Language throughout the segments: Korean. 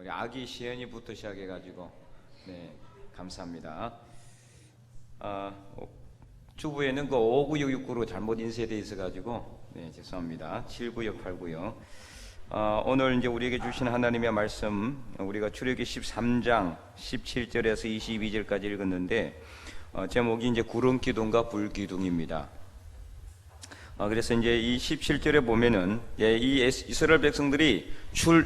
우리 아기 시연이부터 시작해가지고 네 감사합니다. 주부에는 그 59669로 잘못 인쇄되어 있어가지고 네 죄송합니다. 7구역 8구역. 오늘 이제 우리에게 주신 하나님의 말씀, 우리가 출애굽기 13장 17절에서 22절까지 읽었는데 제목이 이제 구름 기둥과 불 기둥입니다. 그래서 이제 이 17절에 보면은 이 이스라엘 백성들이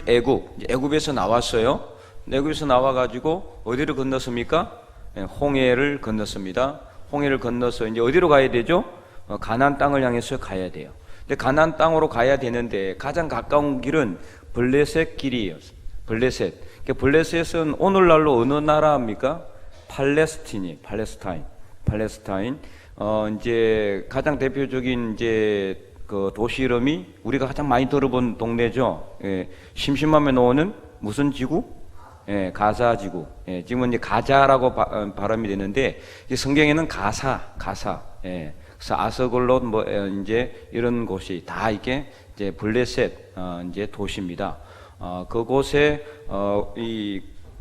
애굽에서 나왔어요. 애굽에서 나와가지고 어디를 건넜습니까? 홍해를 건넜습니다. 홍해를 건너서 이제 어디로 가야 되죠? 가나안 땅을 향해서 가야 돼요. 근데 가나안 땅으로 가야 되는데 가장 가까운 길은 블레셋 길이에요. 블레셋. 블레셋은 오늘날로 어느 나라입니까? 팔레스타인. 이제 가장 대표적인 이제 그 도시 이름이 우리가 가장 많이 들어본 동네죠. 심심함에 나오는 무슨 지구? 가사 지구. 지금은 이제 가자라고 발음이 되는데 성경에는 가사. 그래서 아서골롯 뭐 이제 이런 곳이 다 이게 이제 블레셋 이제 도시입니다. 그곳에 이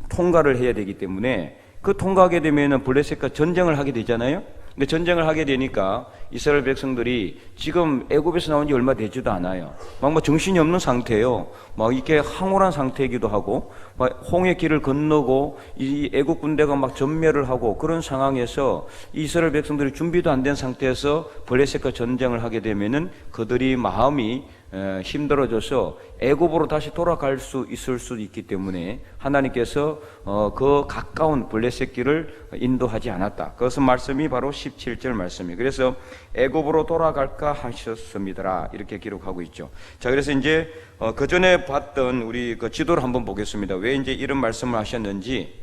통과를 해야 되기 때문에 그 통과하게 되면은 블레셋과 전쟁을 하게 되잖아요. 근데 전쟁을 하게 되니까 이스라엘 백성들이 지금 애굽에서 나온 지 얼마 되지도 않아요. 막 정신이 없는 상태예요. 막 이렇게 황홀한 상태이기도 하고, 막 홍해 길을 건너고 이 애굽 군대가 막 전멸을 하고 그런 상황에서 이스라엘 백성들이 준비도 안 된 상태에서 블레셋과 전쟁을 하게 되면은 그들이 마음이 힘들어져서 애굽으로 다시 돌아갈 수 있을 수도 있기 때문에 하나님께서 그 가까운 블레셋 길을 인도하지 않았다. 그것은 말씀이 바로 17절 말씀이에요. 그래서 애굽으로 돌아갈까 하셨습니다. 이렇게 기록하고 있죠. 자, 그래서 이제 그 전에 봤던 우리 그 지도를 한번 보겠습니다. 왜 이제 이런 말씀을 하셨는지.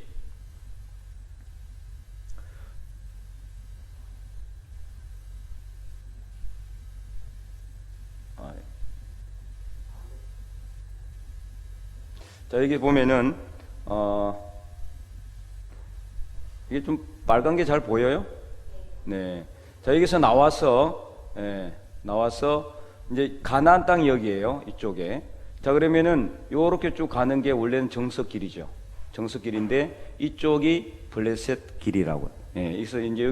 자, 여기 보면은 이게 좀 빨간 게 잘 보여요? 네. 자, 여기서 나와서 이제 가나안 땅이 여기에요. 이쪽에. 자, 그러면은 요렇게 쭉 가는 게 원래는 정석길이죠. 정석길인데 이쪽이 블레셋 길이라고. 그래서 이제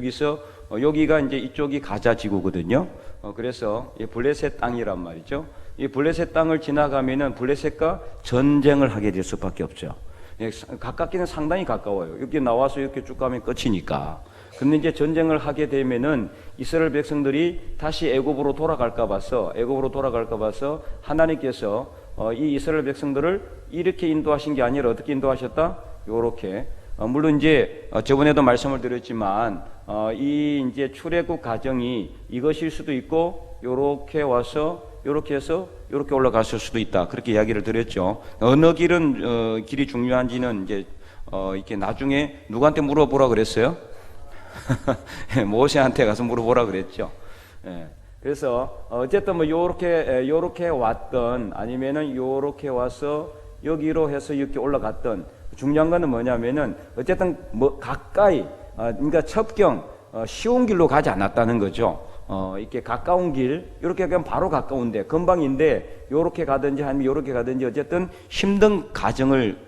여기가 이제 이쪽이 가자 지구거든요. 그래서 이 블레셋 땅이란 말이죠. 이 블레셋 땅을 지나가면은 블레셋과 전쟁을 하게 될 수밖에 없죠. 가깝기는 상당히 가까워요. 이렇게 나와서 이렇게 쭉 가면 끝이니까. 근데 이제 전쟁을 하게 되면은 이스라엘 백성들이 다시 애굽으로 돌아갈까 봐서 하나님께서 이 이스라엘 백성들을 이렇게 인도하신 게 아니라 어떻게 인도하셨다? 요렇게. 물론 이제 저번에도 말씀을 드렸지만 이 이제 출애굽 과정이 이것일 수도 있고 요렇게 와서 요렇게 해서 요렇게 올라갔을 수도 있다. 그렇게 이야기를 드렸죠. 어느 길이 중요한지는 이제 이렇게 나중에 누구한테 물어보라 그랬어요? 모세한테 가서 물어보라 그랬죠. 그래서 어쨌든 뭐 요렇게 왔던 아니면은 요렇게 와서 여기로 해서 이렇게 올라갔던 중요한 거는 뭐냐면은 어쨌든 뭐 가까이 그러니까 첩경 쉬운 길로 가지 않았다는 거죠. 이렇게 가까운 길, 이렇게 그냥 바로 가까운데, 금방인데, 요렇게 가든지 아니면 요렇게 가든지, 어쨌든 힘든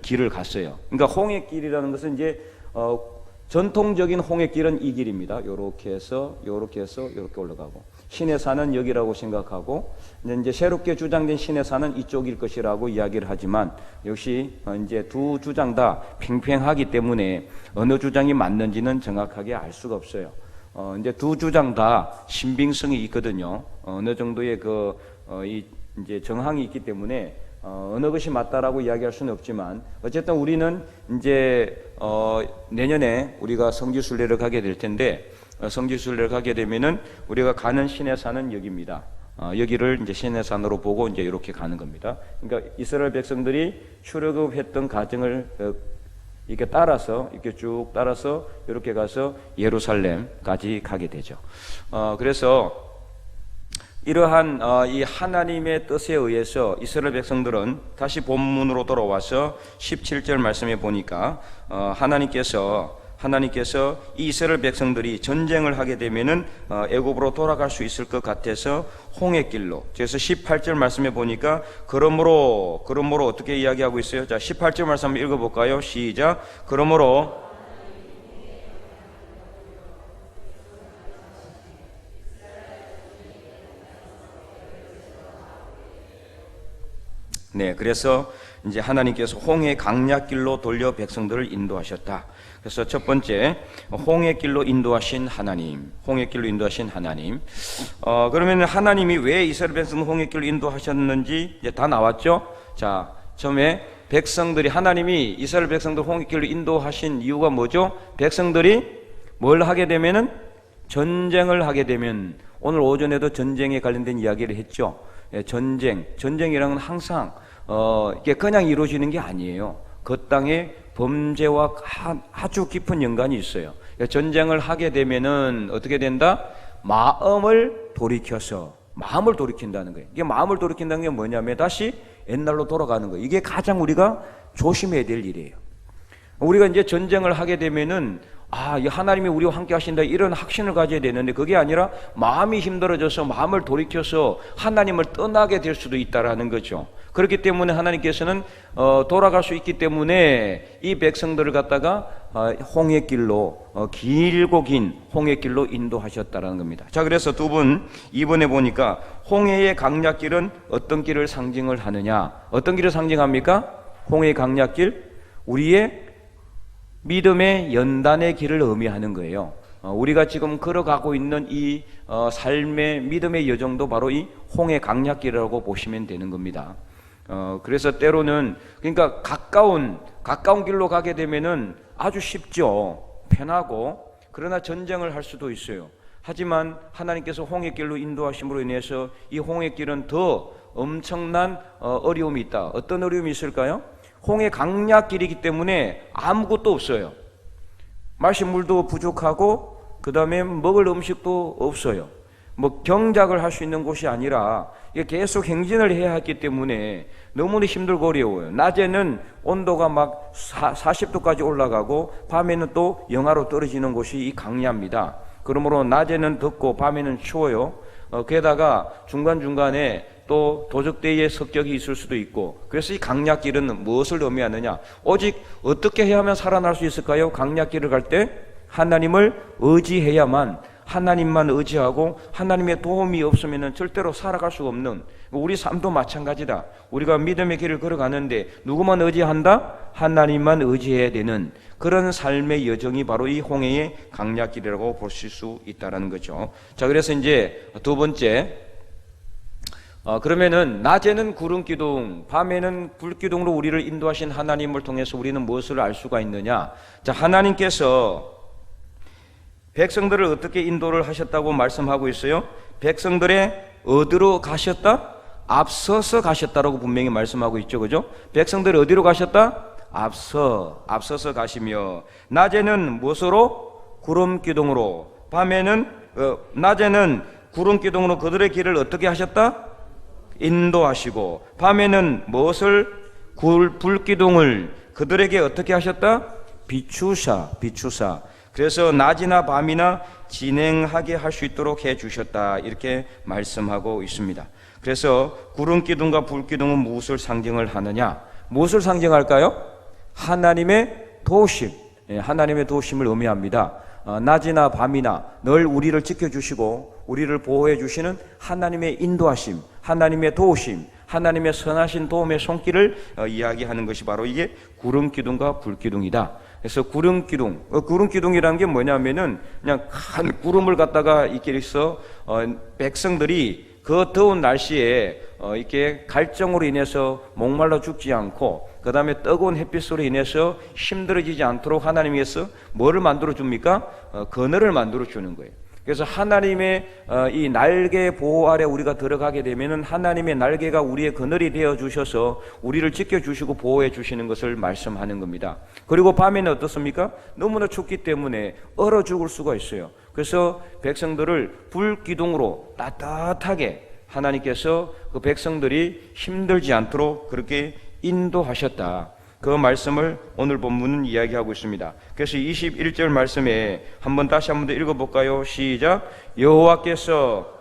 길을 갔어요. 그러니까 홍해길이라는 것은 이제, 전통적인 홍해길은 이 길입니다. 요렇게 해서, 요렇게 올라가고. 신의 산은 여기라고 생각하고, 이제 새롭게 주장된 신의 산은 이쪽일 것이라고 이야기를 하지만, 역시, 이제 두 주장 다 팽팽하기 때문에 어느 주장이 맞는지는 정확하게 알 수가 없어요. 이제 두 주장 다 신빙성이 있거든요. 어느 정도의 이제 정황이 있기 때문에 어느 것이 맞다라고 이야기할 수는 없지만 어쨌든 우리는 이제 내년에 우리가 성지순례를 가게 될 텐데 성지순례를 가게 되면은 우리가 가는 신의 산은 여기입니다. 여기를 이제 신의 산으로 보고 이제 이렇게 가는 겁니다. 그러니까 이스라엘 백성들이 출애굽했던 과정을 이렇게 쭉 따라서 이렇게 가서 예루살렘까지 가게 되죠. 그래서 이러한 이 하나님의 뜻에 의해서 이스라엘 백성들은 다시 본문으로 돌아와서 17절 말씀에 보니까 하나님께서 하나님께서 이 이스라엘 백성들이 전쟁을 하게 되면은 애굽으로 돌아갈 수 있을 것 같아서 홍해 길로. 그래서 18절 말씀에 보니까 그러므로 어떻게 이야기하고 있어요? 자, 18절 말씀 한번 읽어볼까요? 시작. 그러므로 네, 그래서 이제 하나님께서 홍해 강약길로 돌려 백성들을 인도하셨다. 그래서 첫 번째, 홍해길로 인도하신 하나님. 홍해길로 인도하신 하나님. 그러면 하나님이 왜 이스라엘 백성을 홍해길로 인도하셨는지 이제 다 나왔죠? 자, 처음에 하나님이 이스라엘 백성들 홍해길로 인도하신 이유가 뭐죠? 백성들이 뭘 하게 되면은 전쟁을 하게 되면, 오늘 오전에도 전쟁에 관련된 이야기를 했죠. 전쟁이란 건 항상 이게 그냥 이루어지는 게 아니에요. 그 땅에 범죄와 아주 깊은 연관이 있어요. 전쟁을 하게 되면은 어떻게 된다? 마음을 돌이킨다는 거예요. 이게 마음을 돌이킨다는 게 뭐냐면 다시 옛날로 돌아가는 거예요. 이게 가장 우리가 조심해야 될 일이에요. 우리가 이제 전쟁을 하게 되면은 하나님이 우리와 함께 하신다 이런 확신을 가져야 되는데, 그게 아니라 마음이 힘들어져서 마음을 돌이켜서 하나님을 떠나게 될 수도 있다라는 거죠. 그렇기 때문에 하나님께서는 돌아갈 수 있기 때문에 이 백성들을 갖다가 홍해길로, 길고 긴 홍해길로 인도하셨다라는 겁니다. 자, 그래서 두 분 2번에 보니까 홍해의 강약길은 어떤 길을 상징을 하느냐? 어떤 길을 상징합니까? 홍해의 강약길, 우리의 믿음의 연단의 길을 의미하는 거예요. 우리가 지금 걸어가고 있는 이 삶의 믿음의 여정도 바로 이 홍해 강약길이라고 보시면 되는 겁니다. 그래서 때로는, 그러니까 가까운 길로 가게 되면은 아주 쉽죠. 편하고. 그러나 전쟁을 할 수도 있어요. 하지만 하나님께서 홍해길로 인도하심으로 인해서 이 홍해길은 더 엄청난 어려움이 있다. 어떤 어려움이 있을까요? 홍해 강약길이기 때문에 아무것도 없어요. 마실 물도 부족하고, 그 다음에 먹을 음식도 없어요. 경작을 할 수 있는 곳이 아니라 계속 행진을 해야 하기 때문에 너무나 힘들고 어려워요. 낮에는 온도가 막 40도까지 올라가고 밤에는 또 영하로 떨어지는 곳이 이 강야입니다. 그러므로 낮에는 덥고 밤에는 추워요. 게다가 중간중간에 또 도적대의 습격이 있을 수도 있고, 그래서 이 강약길은 무엇을 의미하느냐? 오직 어떻게 해야 하면 살아날 수 있을까요? 강약길을 갈 때 하나님을 의지해야만, 하나님만 의지하고 하나님의 도움이 없으면 절대로 살아갈 수가 없는, 우리 삶도 마찬가지다. 우리가 믿음의 길을 걸어가는데 누구만 의지한다? 하나님만 의지해야 되는 그런 삶의 여정이 바로 이 홍해의 강약길이라고 보실 수 있다는 거죠. 자, 그래서 이제 두 번째, 그러면은 낮에는 구름 기둥, 밤에는 불 기둥으로 우리를 인도하신 하나님을 통해서 우리는 무엇을 알 수가 있느냐? 자, 하나님께서 백성들을 어떻게 인도를 하셨다고 말씀하고 있어요? 백성들의 어디로 가셨다? 앞서서 가셨다라고 분명히 말씀하고 있죠. 그죠? 백성들이 어디로 가셨다? 앞서서 가시며, 낮에는 무엇으로? 구름 기둥으로, 밤에는 낮에는 구름 기둥으로 그들의 길을 어떻게 하셨다? 인도하시고, 밤에는 무엇을? 불기둥을 그들에게 어떻게 하셨다? 비추사. 그래서 낮이나 밤이나 진행하게 할 수 있도록 해 주셨다, 이렇게 말씀하고 있습니다. 그래서 구름기둥과 불기둥은 무엇을 상징을 하느냐? 무엇을 상징할까요? 하나님의 도우심, 하나님의 도우심을 의미합니다. 낮이나 밤이나 늘 우리를 지켜주시고 우리를 보호해 주시는 하나님의 인도하심, 하나님의 도우심, 하나님의 선하신 도움의 손길을 이야기하는 것이 바로 이게 구름기둥과 불기둥이다. 그래서 구름기둥이라는 게 뭐냐면은 그냥 큰 구름을 갖다가 이렇게 해서 백성들이 그 더운 날씨에 이렇게 갈증으로 인해서 목말라 죽지 않고, 그 다음에 뜨거운 햇빛으로 인해서 힘들어지지 않도록 하나님께서 뭐를 만들어 줍니까? 그늘을 만들어 주는 거예요. 그래서 하나님의 이 날개 보호 아래 우리가 들어가게 되면은 하나님의 날개가 우리의 그늘이 되어 주셔서 우리를 지켜주시고 보호해 주시는 것을 말씀하는 겁니다. 그리고 밤에는 어떻습니까? 너무나 춥기 때문에 얼어 죽을 수가 있어요. 그래서 백성들을 불기둥으로 따뜻하게 하나님께서 그 백성들이 힘들지 않도록 그렇게 인도하셨다. 그 말씀을 오늘 본문은 이야기하고 있습니다. 그래서 21절 말씀에 다시 한 번 더 읽어볼까요? 시작. 여호와께서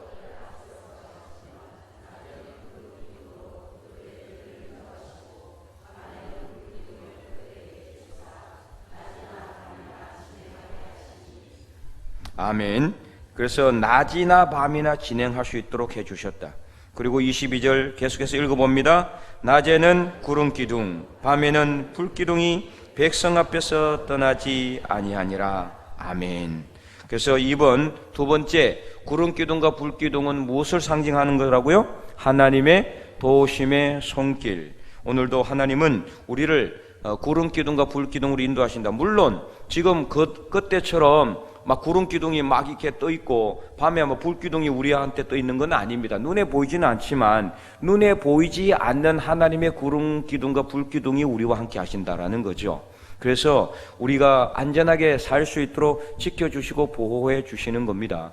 아멘. 그래서 낮이나 밤이나 진행할 수 있도록 해주셨다. 그리고 22절 계속해서 읽어봅니다. 낮에는 구름 기둥, 밤에는 불 기둥이 백성 앞에서 떠나지 아니하니라. 아멘. 그래서 이번 두 번째 구름 기둥과 불 기둥은 무엇을 상징하는 거라고요? 하나님의 도우심의 손길. 오늘도 하나님은 우리를 구름 기둥과 불 기둥으로 인도하신다. 물론 지금 그때처럼 막 구름 기둥이 막 이렇게 떠 있고 밤에 불 기둥이 우리한테 떠 있는 건 아닙니다. 눈에 보이지는 않지만 눈에 보이지 않는 하나님의 구름 기둥과 불 기둥이 우리와 함께 하신다라는 거죠. 그래서 우리가 안전하게 살 수 있도록 지켜주시고 보호해 주시는 겁니다.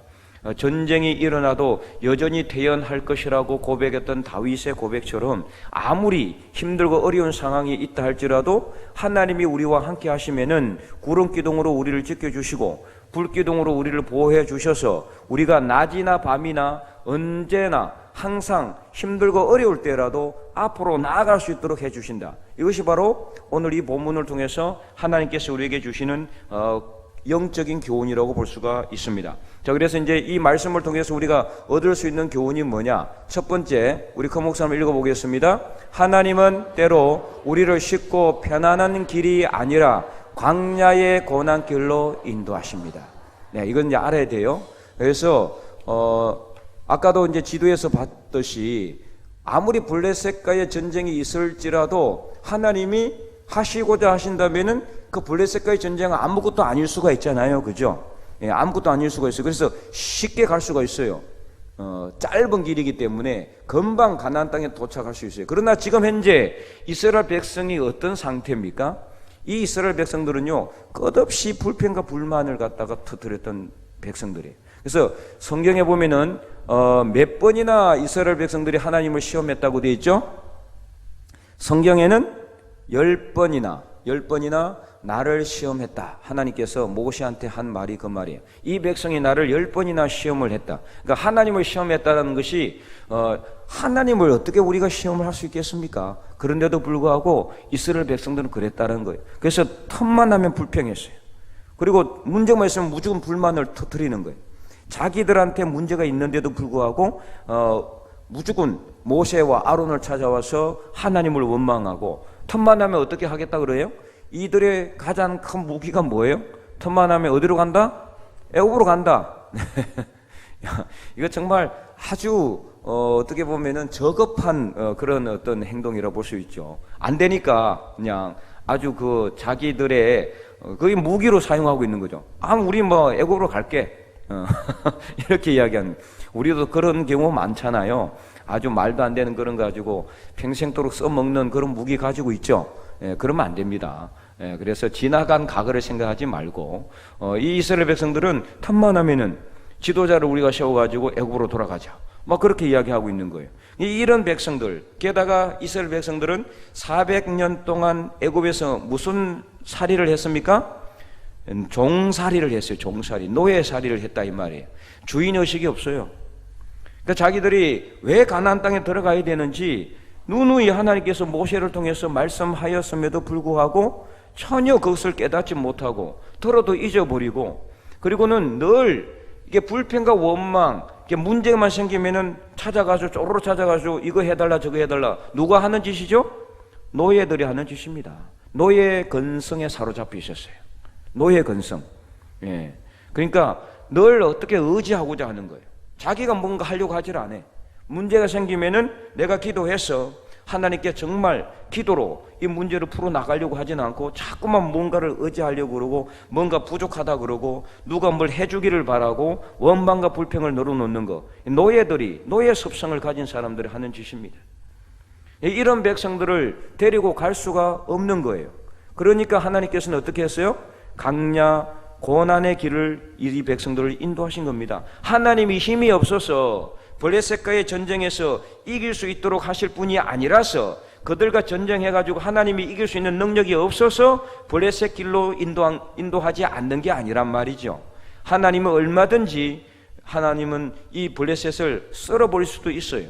전쟁이 일어나도 여전히 대연할 것이라고 고백했던 다윗의 고백처럼 아무리 힘들고 어려운 상황이 있다 할지라도 하나님이 우리와 함께 하시면은 구름 기둥으로 우리를 지켜주시고 불기둥으로 우리를 보호해 주셔서 우리가 낮이나 밤이나 언제나 항상 힘들고 어려울 때라도 앞으로 나아갈 수 있도록 해주신다. 이것이 바로 오늘 이 본문을 통해서 하나님께서 우리에게 주시는 영적인 교훈이라고 볼 수가 있습니다. 자, 그래서 이제 이 말씀을 통해서 우리가 얻을 수 있는 교훈이 뭐냐? 첫 번째, 우리 큰 목사님 읽어보겠습니다. 하나님은 때로 우리를 쉽고 편안한 길이 아니라 광야의 고난길로 인도하십니다. 네, 이건 이제 알아야 돼요. 그래서 아까도 이제 지도에서 봤듯이 아무리 블레셋과의 전쟁이 있을지라도 하나님이 하시고자 하신다면은 그 블레셋과의 전쟁은 아무것도 아닐 수가 있잖아요, 그죠? 예, 아무것도 아닐 수가 있어요. 그래서 쉽게 갈 수가 있어요. 짧은 길이기 때문에 금방 가나안 땅에 도착할 수 있어요. 그러나 지금 현재 이스라엘 백성이 어떤 상태입니까? 이 이스라엘 백성들은요, 끝없이 불평과 불만을 갖다가 터뜨렸던 백성들이에요. 그래서 성경에 보면은 몇 번이나 이스라엘 백성들이 하나님을 시험했다고 되어 있죠? 성경에는 10번이나 나를 시험했다. 하나님께서 모세한테 한 말이 그 말이에요. 이 백성이 나를 10번이나 시험을 했다. 그러니까 하나님을 시험했다는 것이 하나님을 어떻게 우리가 시험을 할 수 있겠습니까? 그런데도 불구하고 이스라엘 백성들은 그랬다는 거예요. 그래서 틈만 나면 불평했어요. 그리고 문제만 있으면 무조건 불만을 터뜨리는 거예요. 자기들한테 문제가 있는데도 불구하고 무조건 모세와 아론을 찾아와서 하나님을 원망하고, 틈만 나면 어떻게 하겠다 그래요? 이들의 가장 큰 무기가 뭐예요? 틈만 나면 어디로 간다? 애굽으로 간다. 이거 정말 아주 어떻게 보면은 저급한 그런 어떤 행동이라고 볼 수 있죠. 안 되니까 그냥 아주 그 자기들의 거의 무기로 사용하고 있는 거죠. 우리 애굽으로 갈게. 이렇게 이야기하는. 우리도 그런 경우 많잖아요. 아주 말도 안 되는 그런 거 가지고 평생도록 써먹는 그런 무기 가지고 있죠. 그러면 안 됩니다. 그래서 지나간 과거를 생각하지 말고 이 이스라엘 백성들은 틈만 하면은 지도자를 우리가 세워가지고 애굽으로 돌아가자, 막 그렇게 이야기하고 있는 거예요. 이런 백성들, 게다가 이스라엘 백성들은 400년 동안 애굽에서 무슨 살이를 했습니까? 종살이를 했어요. 종살이, 노예살이를 했다 이 말이에요. 주인의식이 없어요. 그러니까 자기들이 왜 가나안 땅에 들어가야 되는지 누누이 하나님께서 모세를 통해서 말씀하였음에도 불구하고 전혀 그것을 깨닫지 못하고 들어도 잊어버리고, 그리고는 늘 이게 불평과 원망, 이게 문제만 생기면은 찾아가서 쪼르르 찾아가서 이거 해달라 저거 해달라. 누가 하는 짓이죠? 노예들이 하는 짓입니다. 노예 근성에 사로잡혀 있었어요. 노예 근성. 예. 그러니까 늘 어떻게 의지하고자 하는 거예요. 자기가 뭔가 하려고 하질 않아. 문제가 생기면은 내가 기도해서 하나님께 정말 기도로 이 문제를 풀어나가려고 하지는 않고 자꾸만 뭔가를 의지하려고 그러고 뭔가 부족하다 그러고 누가 뭘 해주기를 바라고 원망과 불평을 늘어놓는 거, 노예들이, 노예 습성을 가진 사람들이 하는 짓입니다. 이런 백성들을 데리고 갈 수가 없는 거예요. 그러니까 하나님께서는 어떻게 했어요? 강야 고난의 길을 이 백성들을 인도하신 겁니다. 하나님이 힘이 없어서 블레셋과의 전쟁에서 이길 수 있도록 하실 분이 아니라서 그들과 전쟁해가지고 하나님이 이길 수 있는 능력이 없어서 블레셋 길로 인도하지 않는 게 아니란 말이죠. 하나님은 얼마든지 하나님은 이 블레셋을 썰어버릴 수도 있어요.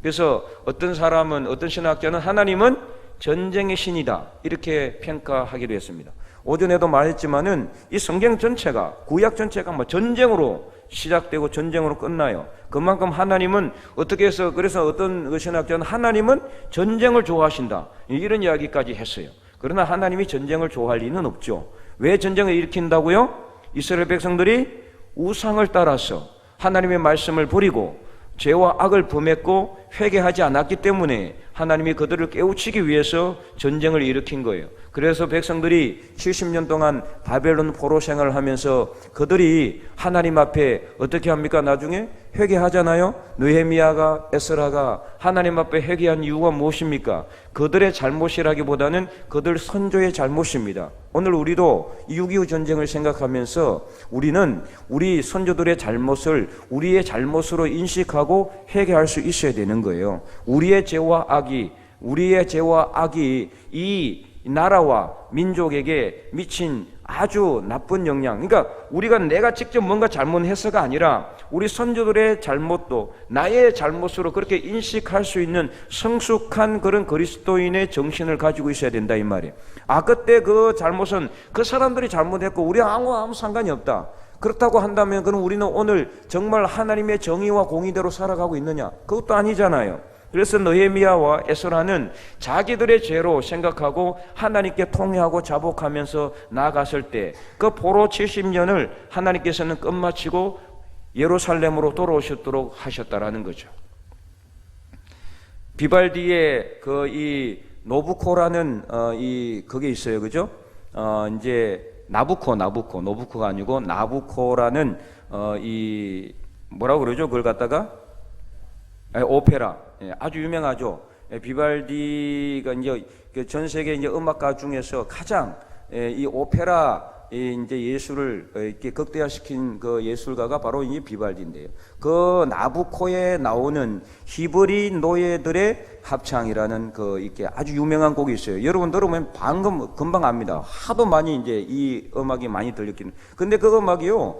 그래서 어떤 사람은, 어떤 신학자는 하나님은 전쟁의 신이다 이렇게 평가하기도 했습니다. 오전에도 말했지만은 이 성경 전체가, 구약 전체가 뭐 전쟁으로 시작되고 전쟁으로 끝나요. 그만큼 하나님은 어떻게 해서, 그래서 어떤 신학자는 하나님은 전쟁을 좋아하신다 이런 이야기까지 했어요. 그러나 하나님이 전쟁을 좋아할 리는 없죠. 왜 전쟁을 일으킨다고요? 이스라엘 백성들이 우상을 따라서 하나님의 말씀을 버리고 죄와 악을 범했고 회개하지 않았기 때문에 하나님이 그들을 깨우치기 위해서 전쟁을 일으킨 거예요. 그래서 백성들이 70년 동안 바벨론 포로 생활을 하면서 그들이 하나님 앞에 어떻게 합니까? 나중에 회개하잖아요. 느헤미야가, 에스라가 하나님 앞에 회개한 이유가 무엇입니까? 그들의 잘못이라기보다는 그들 선조의 잘못입니다. 오늘 우리도 6.25 전쟁을 생각하면서 우리는 우리 선조들의 잘못을 우리의 잘못으로 인식하고 회개할 수 있어야 되는 거예요. 우리의 죄와 악이 이 나라와 민족에게 미친 아주 나쁜 영향, 그러니까 우리가 내가 직접 뭔가 잘못해서가 아니라 우리 선조들의 잘못도 나의 잘못으로 그렇게 인식할 수 있는 성숙한 그런 그리스도인의 정신을 가지고 있어야 된다 이 말이에요. 그때 그 잘못은 그 사람들이 잘못했고 우리와 아무 상관이 없다. 그렇다고 한다면 그럼 우리는 오늘 정말 하나님의 정의와 공의대로 살아가고 있느냐? 그것도 아니잖아요. 그래서 느헤미야와 에스라는 자기들의 죄로 생각하고 하나님께 통회하고 자복하면서 나아갔을 때 그 포로 70년을 하나님께서는 끝마치고 예루살렘으로 돌아오셨도록 하셨다라는 거죠. 비발디의 이 노부코라는 그게 있어요, 그죠? 이제 노부코가 아니고 나부코라는 이 뭐라고 그러죠? 그걸 갖다가 오페라. 아주 유명하죠. 비발디가 이제 전 세계 이제 음악가 중에서 가장 이 오페라 이제 예술을 이렇게 극대화시킨 그 예술가가 바로 이 비발디인데요. 그 나부코에 나오는 히브리 노예들의 합창이라는 이렇게 아주 유명한 곡이 있어요. 여러분 들으면 금방 압니다. 하도 많이 이제 이 음악이 많이 들렸기는. 근데 그 음악이요,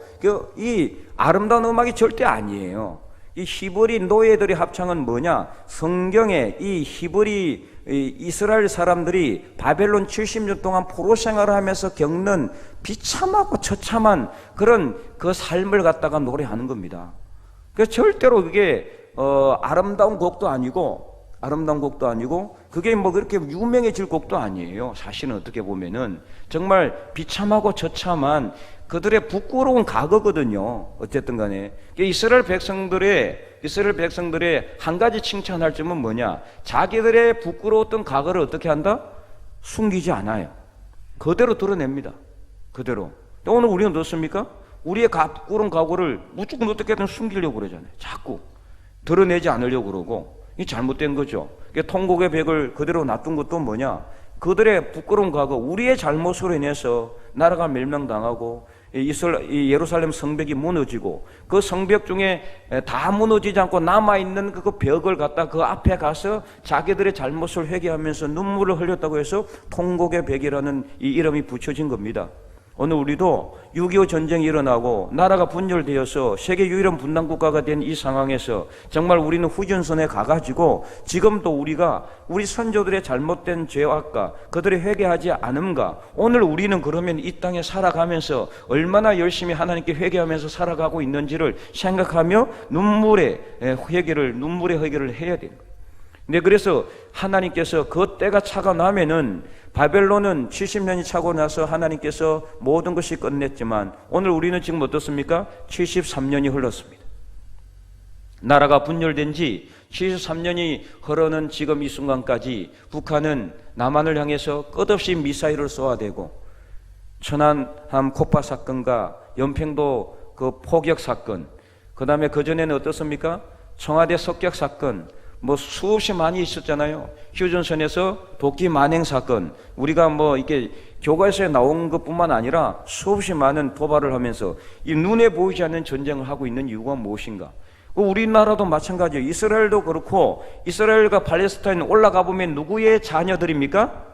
이 아름다운 음악이 절대 아니에요. 이 히브리 노예들의 합창은 뭐냐? 성경에 이 히브리 이스라엘 사람들이 바벨론 70년 동안 포로 생활을 하면서 겪는 비참하고 처참한 그런 그 삶을 갖다가 노래하는 겁니다. 그래서 절대로 그게 아름다운 곡도 아니고 그게 뭐 그렇게 유명해질 곡도 아니에요. 사실은 어떻게 보면은 정말 비참하고 처참한 그들의 부끄러운 과거거든요. 어쨌든 간에 이스라엘 백성들의 한 가지 칭찬할 점은 뭐냐? 자기들의 부끄러웠던 과거를 어떻게 한다? 숨기지 않아요. 그대로 드러냅니다. 그대로. 오늘 우리는 어떻습니까? 우리의 부끄러운 과거를 무조건 어떻게든 숨기려고 그러잖아요. 자꾸 드러내지 않으려고 그러고. 이 잘못된 거죠. 통곡의 벽을 그대로 놔둔 것도 뭐냐? 그들의 부끄러운 과거, 우리의 잘못으로 인해서 나라가 멸망당하고 이 예루살렘 성벽이 무너지고 그 성벽 중에 다 무너지지 않고 남아있는 그 벽을 갖다 그 앞에 가서 자기들의 잘못을 회개하면서 눈물을 흘렸다고 해서 통곡의 벽이라는 이 이름이 붙여진 겁니다. 오늘 우리도 6.25 전쟁이 일어나고 나라가 분열되어서 세계 유일한 분단국가가 된 이 상황에서 정말 우리는 후전선에 가가지고 지금도 우리 선조들의 잘못된 죄악과 그들의 회개하지 않음과 오늘 우리는 그러면 이 땅에 살아가면서 얼마나 열심히 하나님께 회개하면서 살아가고 있는지를 생각하며 눈물의 회개를 해야 되는 거예요. 근데 그래서 하나님께서 그 때가 차가 나면은 바벨론은 70년이 차고 나서 하나님께서 모든 것이 끝냈지만 오늘 우리는 지금 어떻습니까? 73년이 흘렀습니다. 나라가 분열된 지 73년이 흐르는 지금 이 순간까지 북한은 남한을 향해서 끝없이 미사일을 쏘아대고 천안함 폭파 사건과 연평도 그 포격 사건, 그 다음에 그전에는 어떻습니까? 청와대 습격 사건, 뭐 수없이 많이 있었잖아요. 휴전선에서 도끼 만행 사건, 우리가 뭐 이렇게 교과서에 나온 것뿐만 아니라 수없이 많은 도발을 하면서 이 눈에 보이지 않는 전쟁을 하고 있는 이유가 무엇인가? 우리나라도 마찬가지예요. 이스라엘도 그렇고, 이스라엘과 팔레스타인 올라가 보면 누구의 자녀들입니까?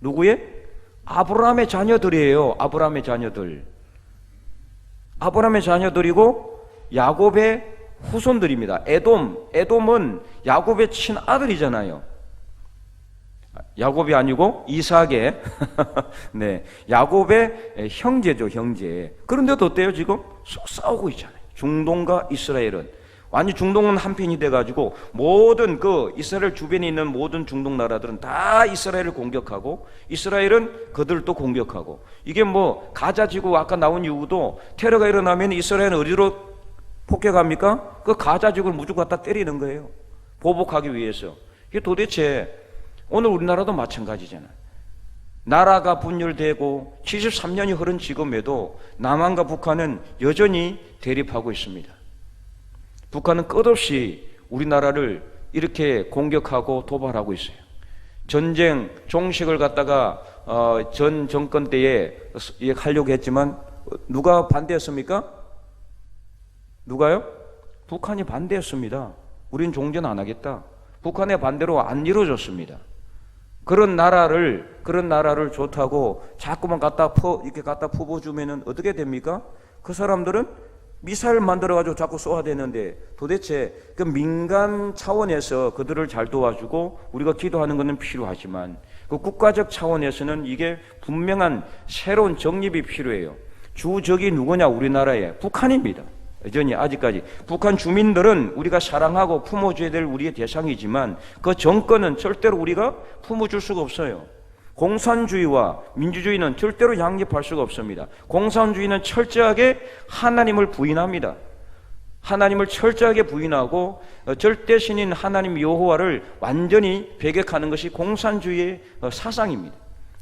누구의? 아브라함의 자녀들이에요. 아브라함의 자녀들. 아브라함의 자녀들이고 야곱의 후손들입니다. 에돔은 야곱의 친아들이잖아요. 야곱이 아니고 이삭의 네, 야곱의 형제죠, 형제. 그런데도 어때요? 지금 속 싸우고 있잖아요. 중동과 이스라엘은 완전 중동은 한편이 돼가지고 모든 그 이스라엘 주변에 있는 모든 중동 나라들은 다 이스라엘을 공격하고 이스라엘은 그들도 공격하고, 이게 뭐 가자 지구 아까 나온 이유도 테러가 일어나면 이스라엘은 어디로 폭격합니까? 그 가자 지구를 무조건 갖다 때리는 거예요. 보복하기 위해서. 이게 도대체 오늘 우리나라도 마찬가지잖아요. 나라가 분열되고 73년이 흐른 지금에도 남한과 북한은 여전히 대립하고 있습니다. 북한은 끝없이 우리나라를 이렇게 공격하고 도발하고 있어요. 전쟁 종식을 갖다가 전 정권 때에 하려고 했지만 누가 반대했습니까? 누가요? 북한이 반대했습니다. 우린 종전 안 하겠다. 북한의 반대로 안 이루어졌습니다. 그런 나라를 좋다고 자꾸만 이렇게 갖다 퍼부어주면은 어떻게 됩니까? 그 사람들은 미사일 만들어가지고 자꾸 쏘아야 되는데, 도대체 그 민간 차원에서 그들을 잘 도와주고 우리가 기도하는 것은 필요하지만 그 국가적 차원에서는 이게 분명한 새로운 정립이 필요해요. 주적이 누구냐? 우리나라에 북한입니다. 여전히 아직까지 북한 주민들은 우리가 사랑하고 품어줘야 될 우리의 대상이지만 그 정권은 절대로 우리가 품어줄 수가 없어요. 공산주의와 민주주의는 절대로 양립할 수가 없습니다. 공산주의는 철저하게 하나님을 부인합니다. 하나님을 철저하게 부인하고 절대신인 하나님 여호와를 완전히 배격하는 것이 공산주의의 사상입니다.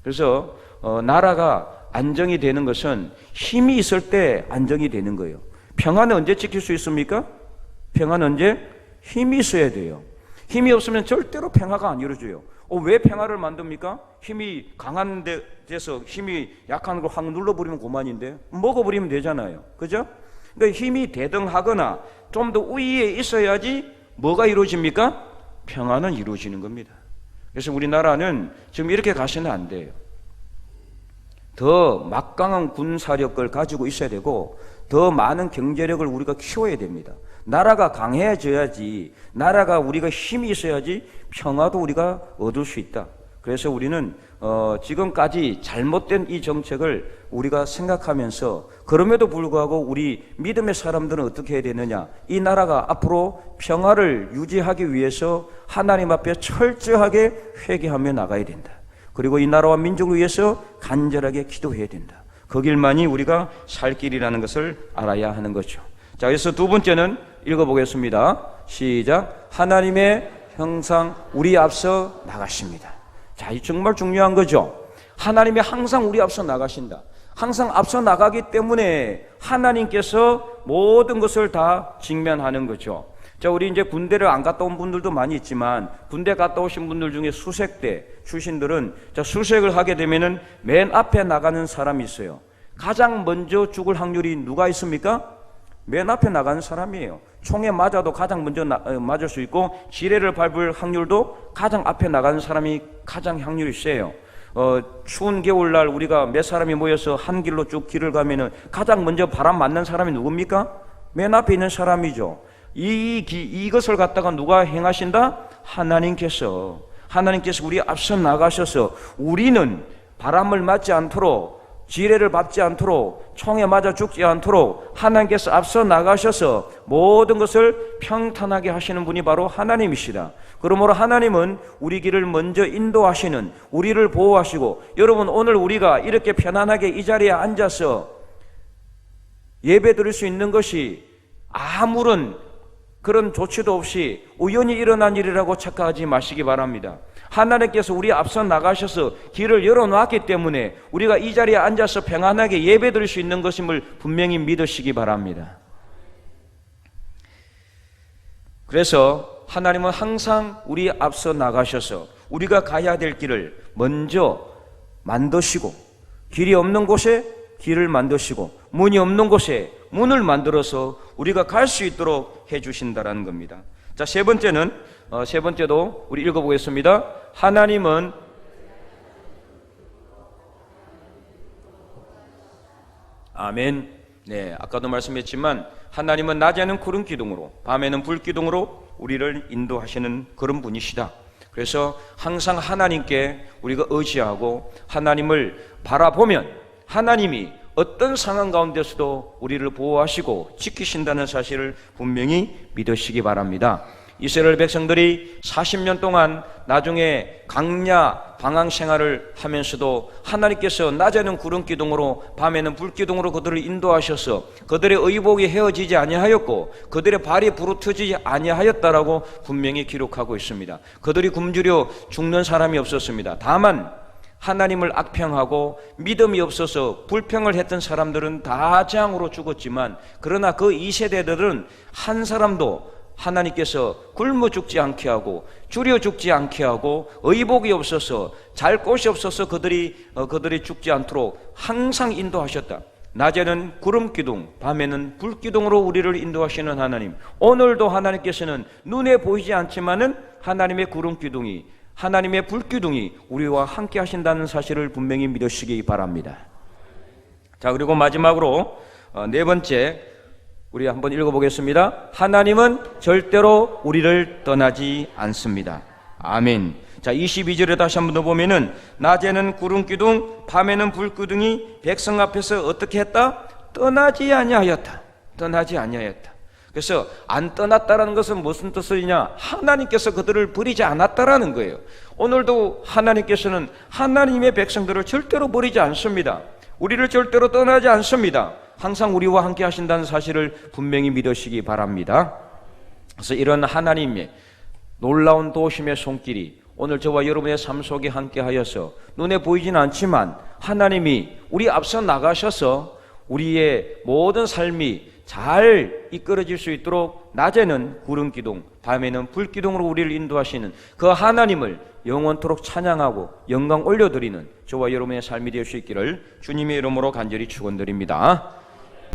그래서 나라가 안정이 되는 것은 힘이 있을 때 안정이 되는 거예요. 평화는 언제 지킬 수 있습니까? 평화는 언제? 힘이 있어야 돼요. 힘이 없으면 절대로 평화가 안 이루어져요. 왜 평화를 만듭니까? 힘이 강한 데서 힘이 약한 걸 확 눌러버리면 그만인데, 먹어버리면 되잖아요. 그죠? 그러니까 힘이 대등하거나 좀 더 우위에 있어야지 뭐가 이루어집니까? 평화는 이루어지는 겁니다. 그래서 우리나라는 지금 이렇게 가서는 안 돼요. 더 막강한 군사력을 가지고 있어야 되고 더 많은 경제력을 우리가 키워야 됩니다. 나라가 강해져야지, 나라가 우리가 힘이 있어야지 평화도 우리가 얻을 수 있다. 그래서 우리는 지금까지 잘못된 이 정책을 우리가 생각하면서, 그럼에도 불구하고 우리 믿음의 사람들은 어떻게 해야 되느냐? 이 나라가 앞으로 평화를 유지하기 위해서 하나님 앞에 철저하게 회개하며 나가야 된다. 그리고 이 나라와 민족을 위해서 간절하게 기도해야 된다. 그 길만이 우리가 살 길이라는 것을 알아야 하는 거죠. 자, 그래서 두 번째는 읽어보겠습니다. 시작. 하나님의 형상 우리 앞서 나가십니다. 자, 이 정말 중요한 거죠. 하나님이 항상 우리 앞서 나가신다. 항상 앞서 나가기 때문에 하나님께서 모든 것을 다 직면하는 거죠. 자, 우리 이제 군대를 안 갔다 온 분들도 많이 있지만 군대 갔다 오신 분들 중에 수색대 출신들은 자, 수색을 하게 되면은 맨 앞에 나가는 사람이 있어요. 가장 먼저 죽을 확률이 누가 있습니까? 맨 앞에 나가는 사람이에요. 총에 맞아도 가장 먼저 맞을 수 있고 지뢰를 밟을 확률도 가장 앞에 나가는 사람이 가장 확률이 세요. 추운 겨울날 우리가 몇 사람이 모여서 한 길로 쭉 길을 가면은 가장 먼저 바람 맞는 사람이 누굽니까? 맨 앞에 있는 사람이죠. 이것을 갖다가 누가 행하신다? 하나님께서 우리 앞서 나가셔서 우리는 바람을 맞지 않도록, 지뢰를 밟지 않도록, 총에 맞아 죽지 않도록 하나님께서 앞서 나가셔서 모든 것을 평탄하게 하시는 분이 바로 하나님이시다. 그러므로 하나님은 우리 길을 먼저 인도하시는, 우리를 보호하시고, 여러분 오늘 우리가 이렇게 편안하게 이 자리에 앉아서 예배 드릴 수 있는 것이 아무런 그런 조치도 없이 우연히 일어난 일이라고 착각하지 마시기 바랍니다. 하나님께서 우리 앞서 나가셔서 길을 열어놨기 때문에 우리가 이 자리에 앉아서 평안하게 예배 드릴 수 있는 것임을 분명히 믿으시기 바랍니다. 그래서 하나님은 항상 우리 앞서 나가셔서 우리가 가야 될 길을 먼저 만드시고, 길이 없는 곳에 길을 만드시고, 문이 없는 곳에 문을 만들어서 우리가 갈 수 있도록 해주신다라는 겁니다. 자, 세 번째도 우리 읽어보겠습니다. 하나님은 아멘. 네, 아까도 말씀했지만 하나님은 낮에는 구름 기둥으로 밤에는 불 기둥으로 우리를 인도하시는 그런 분이시다. 그래서 항상 하나님께 우리가 의지하고 하나님을 바라보면 하나님이 어떤 상황 가운데서도 우리를 보호하시고 지키신다는 사실을 분명히 믿으시기 바랍니다. 이스라엘 백성들이 40년 동안 나중에 광야 방황 생활을 하면서도 하나님께서 낮에는 구름 기둥으로 밤에는 불 기둥으로 그들을 인도하셔서 그들의 의복이 헤어지지 아니하였고 그들의 발이 부르트지 아니하였다라고 분명히 기록하고 있습니다. 그들이 굶주려 죽는 사람이 없었습니다. 다만 하나님을 악평하고 믿음이 없어서 불평을 했던 사람들은 다 재앙으로 죽었지만, 그러나 그 2세대들은 한 사람도 하나님께서 굶어 죽지 않게 하고 줄여 죽지 않게 하고 의복이 없어서 잘 곳이 없어서 그들이 죽지 않도록 항상 인도하셨다. 낮에는 구름 기둥, 밤에는 불 기둥으로 우리를 인도하시는 하나님, 오늘도 하나님께서는 눈에 보이지 않지만은 하나님의 구름 기둥이, 하나님의 불 기둥이 우리와 함께 하신다는 사실을 분명히 믿으시기 바랍니다. 자, 그리고 마지막으로 네 번째, 우리 한번 읽어보겠습니다. 하나님은 절대로 우리를 떠나지 않습니다. 아멘. 자, 22절에 다시 한번 더 보면은 낮에는 구름 기둥, 밤에는 불 기둥이 백성 앞에서 어떻게 했다? 떠나지 아니하였다. 떠나지 아니하였다. 그래서 안 떠났다라는 것은 무슨 뜻이냐? 하나님께서 그들을 버리지 않았다라는 거예요. 오늘도 하나님께서는 하나님의 백성들을 절대로 버리지 않습니다. 우리를 절대로 떠나지 않습니다. 항상 우리와 함께 하신다는 사실을 분명히 믿으시기 바랍니다. 그래서 이런 하나님의 놀라운 도우심의 손길이 오늘 저와 여러분의 삶 속에 함께 하여서 눈에 보이지는 않지만 하나님이 우리 앞서 나가셔서 우리의 모든 삶이 잘 이끌어질 수 있도록 낮에는 구름 기둥, 밤에는 불 기둥으로 우리를 인도하시는 그 하나님을 영원토록 찬양하고 영광 올려드리는 저와 여러분의 삶이 될 수 있기를 주님의 이름으로 간절히 축원드립니다.